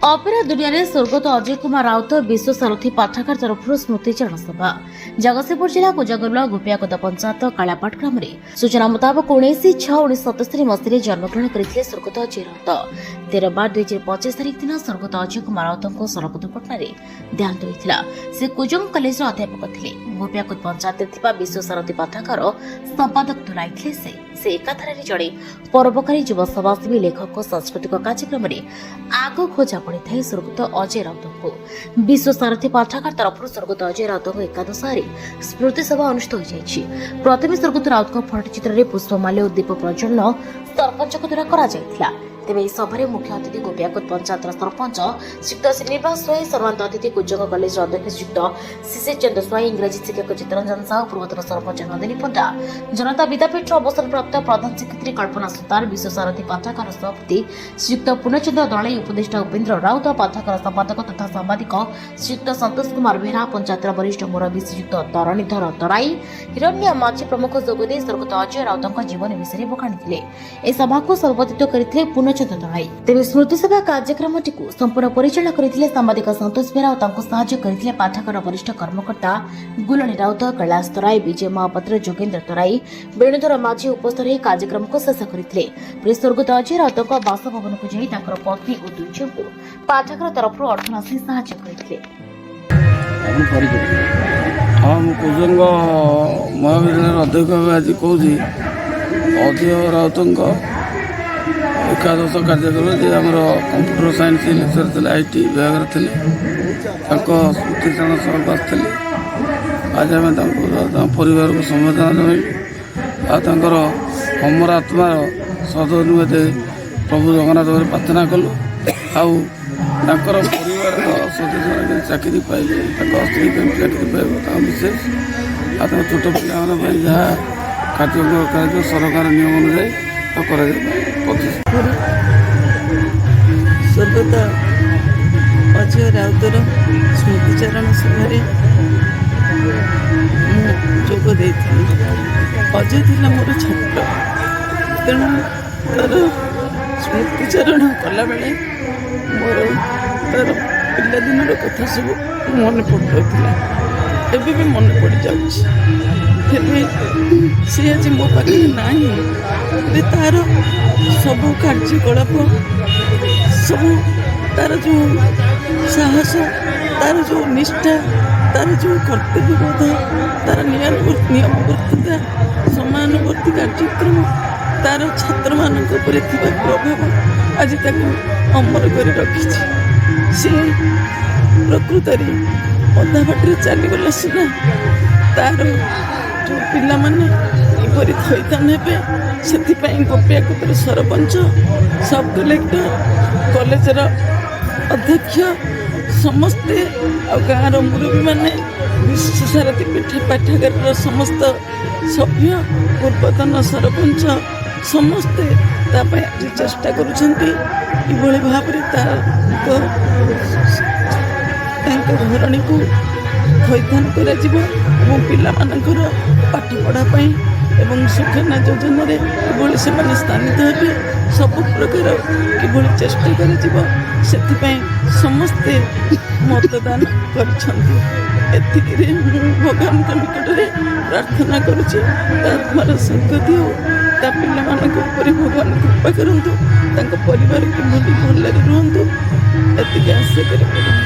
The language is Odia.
ଅପେରା ଦୁନିଆରେ ସ୍ୱର୍ଗତ ଅଜୟ କୁମାର ରାଉତ ବିଶ୍ୱ ସାରଥୀ ପାଠାଗାର ତରଫରୁ ସ୍ମୃତିଚାରଣ ସଭା ଜଗତସିଂହପୁର ଜିଲ୍ଲା କୁଜାଗୋଲା ଗୋପିଆକୋଦା ପଞ୍ଚାୟତ କାଳାପାଟ ଗ୍ରାମରେ ସୂଚନା ମୁତାବକ 19/6/1977 ମସିହାରେ ଜନ୍ମଗ୍ରହଣ କରିଥିଲେ ସ୍ୱର୍ଗତ ଅଜୟ ରାଉତ। 13/2/2025 ତାରିଖ ଦିନ ସ୍ୱର୍ଗତ ଅଜୟ କୁମାର ରାଉତଙ୍କ ସଡ଼କ ଦୁର୍ଘଟଣାରେ ଦେହାନ୍ତ ହୋଇଥିଲା। ସେ କୁଜଙ୍ଗ କଲେଜର ଅଧ୍ୟାପକ ଥିଲେ। ଗୋପିଆକୋଦ ପଞ୍ଚାୟତରେ ଥିବା ବିଶ୍ୱ ସାରଥୀ ପାଠାଗାର ସମ୍ପାଦକ ତୁଲାଇଥିଲେ ସେ ଏକାଧାରରେ ଜଣେ ପରୋପକାରୀ ଯୁବ ସମାଜସେବୀ ଲେଖକ ସାଂସ୍କୃତିକ କାର୍ଯ୍ୟକ୍ରମରେ ଆଗ ଖୋଜା ପଡ଼ିଥାଏ ସ୍ୱର୍ଗତ ଅଜୟ ରାଉତଙ୍କୁ। ବିଶ୍ୱ ସାରଥୀ ପାଠାଗାର ତରଫରୁ ସ୍ୱର୍ଗତ ଅଜୟ ରାଉତଙ୍କ ଏକାଦଶରେ ସ୍ମୃତି ସଭା ଅନୁଷ୍ଠିତ ହୋଇଯାଇଛି। ପ୍ରଥମେ ସ୍ୱର୍ଗତ ରାଉତଙ୍କ ଫଟୋଚିତ୍ରରେ ପୁଷ୍ପମାଲ୍ୟ ଓ ଦୀପ ପ୍ରଜ୍ୱଳନ ସରପଞ୍ଚଙ୍କ ଦ୍ୱାରା କରାଯାଇଥିଲା। ତେବେ ଏହି ସଭାରେ ମୁଖ୍ୟ ଅତିଥି ଗୋପିଆକୋଦ ପଞ୍ଚାୟତର ସରପଞ୍ଚ ଶ୍ରୀଯୁକ୍ତ ଶ୍ରୀନିବାସ ସ୍ୱାଇଁ, ସମ୍ମାନିତ ଅତିଥି କୁଜଙ୍ଗ କଲେଜର ଅଧ୍ୟକ୍ଷ ଶ୍ରୀଯୁକ୍ତ ଶିଶିର ଚନ୍ଦ୍ର ସ୍ୱାଇଁ, ଇଂରାଜୀ ଶିକ୍ଷକ ଚିତ୍ତରଞ୍ଜନ ସାହୁ, ପୂର୍ବତନ ସରପଞ୍ଚ ନନ୍ଦିନୀ ପଣ୍ଡା, ଜନତା ବିଦ୍ୟାପୀଠର ଅବସରପ୍ରାପ୍ତ ପ୍ରଧାନ ଶିକ୍ଷୟିତ୍ରୀ କଳ୍ପନା ସୁତାର, ବିଶ୍ୱ ସାରଥୀ ପାଠାଗାର ସଭାପତି ଶ୍ରୀଯୁକ୍ତ ପୂର୍ଣ୍ଣଚନ୍ଦ୍ର ଦଳାଇ, ଉପଦେଷ୍ଟା ଉପେନ୍ଦ୍ର ରାଉତ, ପାଠାଗାର ସମ୍ପାଦକ ତଥା ସାମ୍ବାଦିକ ଶ୍ରୀଯୁକ୍ତ ସନ୍ତୋଷ କୁମାର ବେହେରା, ପଞ୍ଚାୟତର ବରିଷ୍ଠ ମୁରବୀ ଶ୍ରୀଯୁକ୍ତ ତରଣୀଧର ତରାଇ, ହିରଣ୍ୟ ମାଝୀ ପ୍ରମୁଖ ଯୋଗଦେଇ ସ୍ୱର୍ଗତ ଅଜୟ ରାଉତଙ୍କ ଜୀବନ ବିଷୟରେ ବଖାଣିଥିଲେ। ଏହି ସଭାକୁ ସଭାପତିତ୍ୱ କରିଥିଲେ ପୂର୍ଣ୍ଣଚନ୍ଦ୍ର ଦଳାଇ। ତେବେ ସ୍ମୃତି ସଭା କାର୍ଯ୍ୟକ୍ରମଟିକୁ ସମ୍ପୂର୍ଣ୍ଣ ପରିଚାଳନା କରିଥିଲେ ସାମ୍ବାଦିକ ସନ୍ତୋଷ ବେହେରା ଓ ତାଙ୍କୁ ସାହାଯ୍ୟ କରିଥିଲେ ପାଠାଗାର ବରିଷ୍ଠ କର୍ମକର୍ତ୍ତା ଗୁଲଣୀ ରାଉତ, କୈଳାସ ତରାଇ, ବିଜୟ ମହାପାତ୍ର, ଯୋଗେନ୍ଦ୍ର ତରାଇ, ବେଣୁଧର ମାଝୀ ଉପସ୍ଥିତ ରହି କାର୍ଯ୍ୟକ୍ରମକୁ ଶେଷ କରିଥିଲେ। ସ୍ୱର୍ଗତ ଅଜୟ ରାଉତଙ୍କ ବାସଭବନକୁ ଯାଇ ତାଙ୍କର ପତ୍ନୀ ଓ ଦୁଇ ଝିଅଙ୍କୁ ପାଠାଗାର ତରଫରୁ ଅର୍ଥ ରାଶି ସାହାଯ୍ୟ କରିଥିଲେ। ହଁ, ମୁଁ କୁଜଙ୍ଗ ମହାବିଦ୍ୟାଳୟର ଅଧ୍ୟକ୍ଷ ଭାବେ ଆଜି କହୁଛି ଅଜୟ ରାଉତଙ୍କ ଏକାଦଶ କାର୍ଯ୍ୟକ୍ରମ ଯେ ଆମର କମ୍ପ୍ୟୁଟର ସାଇନ୍ସ ଲେକ୍ଚର ଥିଲେ, IT ବିଭାଗରେ ଥିଲେ, ତାଙ୍କ ସ୍ମୃତିଚାରଣ ସଭାକୁ ଆସିଥିଲେ। ଆଜି ଆମେ ତାଙ୍କ ପରିବାରକୁ ସମବେଦନା ଜଣାଇଲୁ ଆଉ ତାଙ୍କର ଅମର ଆତ୍ମାର ସଦନିମତେ ପ୍ରଭୁ ଜଗନ୍ନାଥରେ ପ୍ରାର୍ଥନା କଲୁ। ଆଉ ତାଙ୍କର ପରିବାରର ସଦସ୍ୟମାନେ ଚାକିରି ପାଇଲେ, ତାଙ୍କ ସ୍ତ୍ରୀ କେମିତି ଚାକିରି ପାଇବ ତାଙ୍କ ବିଶେଷ, ଆଉ ତାଙ୍କ ଛୋଟ ପିଲାମାନଙ୍କ ପାଇଁ ଯାହା କାର୍ଯ୍ୟ କରାଯିବ ସରକାର ନିୟମ ଅନୁଯାୟୀ କରାଯାଇ ସ୍ୱର୍ଗତ ଅଜୟ ରାଉତର ସ୍ମୃତିଚାରଣ ସଭାରେ ମୁଁ ଯୋଗ ଦେଇଥିଲି। ଅଜୟ ଥିଲା ମୋର ଛାତ୍ର, ତେଣୁ ତାର ସ୍ମୃତିଚାରଣ କଲାବେଳେ ମୋର ତାର ପିଲାଦିନର କଥା ସବୁ ମନେ ପଡ଼ୁଥିଲା, ଏବେ ବି ମନେ ପଡ଼ିଯାଉଛି। ହେଲେ ସେ ଆଜି ମୋ ପାଖରେ ନାହିଁ, ହେଲେ ତାର ସବୁ କାର୍ଯ୍ୟକଳାପ, ସବୁ ତାର ଯେଉଁ ସାହସ, ତାର ଯେଉଁ ନିଷ୍ଠା, ତାର ଯେଉଁ କର୍ତ୍ତବ୍ୟବୋଧ, ତାର ନିୟମବର୍ତ୍ତିତା, ସମାନବର୍ତ୍ତୀ କାର୍ଯ୍ୟକ୍ରମ, ତାର ଛାତ୍ରମାନଙ୍କ ଉପରେ ଥିବା ପ୍ରଭାବ ଆଜି ତାକୁ ଅମର କରି ରଖିଛି। ସେ ପ୍ରକୃତରେ ଅଧା ବାଟରେ ଚାଲିଗଲା ସିନା, ତାର ଯେଉଁ ପିଲାମାନେ କିପରି ଥଇଥାନ ହେବେ ସେଥିପାଇଁ ଗୋପିଆକୋଦର ସରପଞ୍ଚ, ସବ୍ କଲେକ୍ଟର, କଲେଜର ଅଧ୍ୟକ୍ଷ ସମସ୍ତେ ଆଉ ଗାଁର ମୁରବୀମାନେ, ବିଶ୍ୱ ସାରଥୀ ପାଠାଗାରର ସମସ୍ତ ସଭ୍ୟ, ପୂର୍ବତନ ସରପଞ୍ଚ ସମସ୍ତେ ତା ପାଇଁ ଆଜି ଚେଷ୍ଟା କରୁଛନ୍ତି କିଭଳି ଭାବରେ ତାଙ୍କ ଘରଣୀକୁ ଥଇଥାନ କରାଯିବ ଏବଂ ପିଲାମାନଙ୍କର ପାଠପଢ଼ା ପାଇଁ ଏବଂ ସୁକନ୍ୟା ଯୋଜନାରେ କିଭଳି ସେମାନେ ସ୍ଥାନିତ ହେବେ, ସବୁ ପ୍ରକାର କିଭଳି ଚେଷ୍ଟା କରାଯିବ ସେଥିପାଇଁ ସମସ୍ତେ ମତଦାନ କରିଛନ୍ତି। ଏତିକିରେ ମୁଁ ଭଗବାନଙ୍କ ନିକଟରେ ପ୍ରାର୍ଥନା କରୁଛି ତା ଆତ୍ମାର ସଦ୍ଗତି ହେଉ, ତା ପିଲାମାନଙ୍କ ଉପରେ ଭଗବାନ କୃପା କରନ୍ତୁ, ତାଙ୍କ ପରିବାର କିଭଳି ଭଲରେ ରୁହନ୍ତୁ, ଏତିକି ଆଶା କରିପାରିବି।